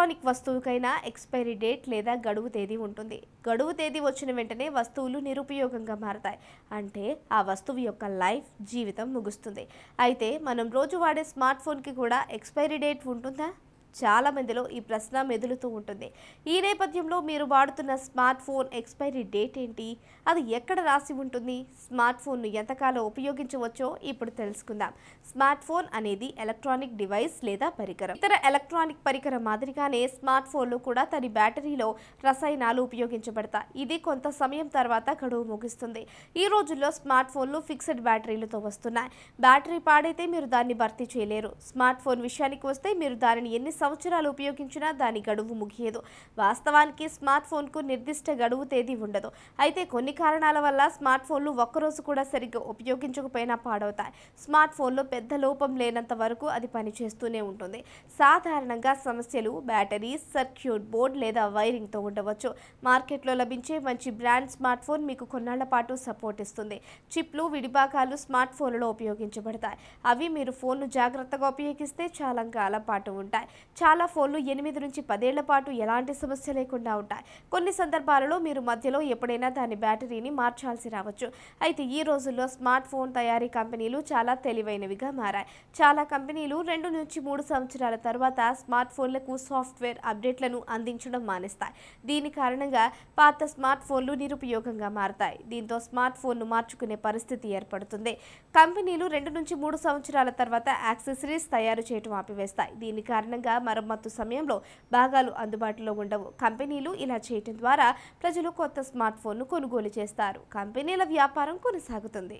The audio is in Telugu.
ఎలక్ట్రానిక్ వస్తువుకైనా ఎక్స్పైరీ డేట్ లేదా గడువు తేదీ ఉంటుంది. గడువు తేదీ వచ్చిన వెంటనే వస్తువులు నిరుపయోగంగా మారతాయి. అంటే ఆ వస్తువు యొక్క జీవితం ముగుస్తుంది. అయితే మనం రోజు వాడే స్మార్ట్ ఫోన్కి కూడా ఎక్స్పైరీ డేట్ ఉంటుందా? చాలా మందిలో ఈ ప్రశ్న మెదులుతూ ఉంటుంది. ఈ నేపథ్యంలో మీరు వాడుతున్న స్మార్ట్ ఫోన్ ఎక్స్పైరీ డేట్ ఏంటి? అది ఎక్కడ రాసి ఉంటుంది? స్మార్ట్ ఫోన్ను ఎంతకాలం ఉపయోగించవచ్చో ఇప్పుడు తెలుసుకుందాం. స్మార్ట్ ఫోన్ అనేది ఎలక్ట్రానిక్ డివైస్ లేదా పరికరం. ఇతర ఎలక్ట్రానిక్ పరికరం మాదిరిగానే స్మార్ట్ ఫోన్లో కూడా తన బ్యాటరీలో రసాయనాలు ఉపయోగించబడతాయి. ఇది కొంత సమయం తర్వాత గడువు ముగిస్తుంది. ఈ రోజుల్లో స్మార్ట్ ఫోన్లు ఫిక్స్డ్ బ్యాటరీలతో వస్తున్నాయి. బ్యాటరీ పాడైతే మీరు దాన్ని భర్తీ చేయలేరు. స్మార్ట్ ఫోన్ విషయానికి వస్తే మీరు దానిని ఎన్ని సంవత్సరాలు ఉపయోగించినా దాని గడువు ముగియదు. వాస్తవానికి స్మార్ట్ ఫోన్కు నిర్దిష్ట గడువు తేదీ ఉండదు. అయితే కొన్ని కారణాల వల్ల స్మార్ట్ ఫోన్లు ఒక్కరోజు కూడా సరిగ్గా ఉపయోగించకపోయినా పాడవుతాయి. స్మార్ట్ ఫోన్లో పెద్ద లోపం లేనంత వరకు అది పనిచేస్తూనే ఉంటుంది. సాధారణంగా సమస్యలు బ్యాటరీ, సర్క్యూట్ బోర్డ్ లేదా వైరింగ్తో ఉండవచ్చు. మార్కెట్లో లభించే మంచి బ్రాండ్ స్మార్ట్ ఫోన్ మీకు కొన్నాళ్ల పాటు సపోర్ట్ ఇస్తుంది. చిప్లు, విడిభాగాలు స్మార్ట్ ఫోన్లలో ఉపయోగించబడతాయి. అవి మీరు ఫోన్ను జాగ్రత్తగా ఉపయోగిస్తే చాలా కాలం పాటు ఉంటాయి. చాలా ఫోన్లు 8 నుంచి 10 ఏళ్ల పాటు ఎలాంటి సమస్య లేకుండా ఉంటాయి. కొన్ని సందర్భాలలో మీరు మధ్యలో ఎప్పుడైనా దాని బ్యాటరీని మార్చాల్సి రావచ్చు. అయితే ఈ రోజుల్లో స్మార్ట్ ఫోన్ తయారీ కంపెనీలు చాలా తెలివైనవిగా మారాయి. చాలా కంపెనీలు 2 నుంచి 3 సంవత్సరాల తర్వాత స్మార్ట్ ఫోన్లకు సాఫ్ట్వేర్ అప్డేట్లను అందించడం మానేస్తాయి. దీని కారణంగా పాత స్మార్ట్ ఫోన్లు నిరుపయోగంగా మారతాయి. దీంతో స్మార్ట్ ఫోన్ను మార్చుకునే పరిస్థితి ఏర్పడుతుంది. కంపెనీలు 2 నుంచి 3 సంవత్సరాల తర్వాత యాక్సెసరీస్ తయారు చేయడం ఆపివేస్తాయి. దీని కారణంగా మరమ్మతు సమయంలో భాగాలు అందుబాటులో ఉండవు. కంపెనీలు ఇలా చేయటం ద్వారా ప్రజలు కొత్త స్మార్ట్ ఫోన్ను కొనుగోలు చేస్తారు. కంపెనీల వ్యాపారం కొనసాగుతుంది.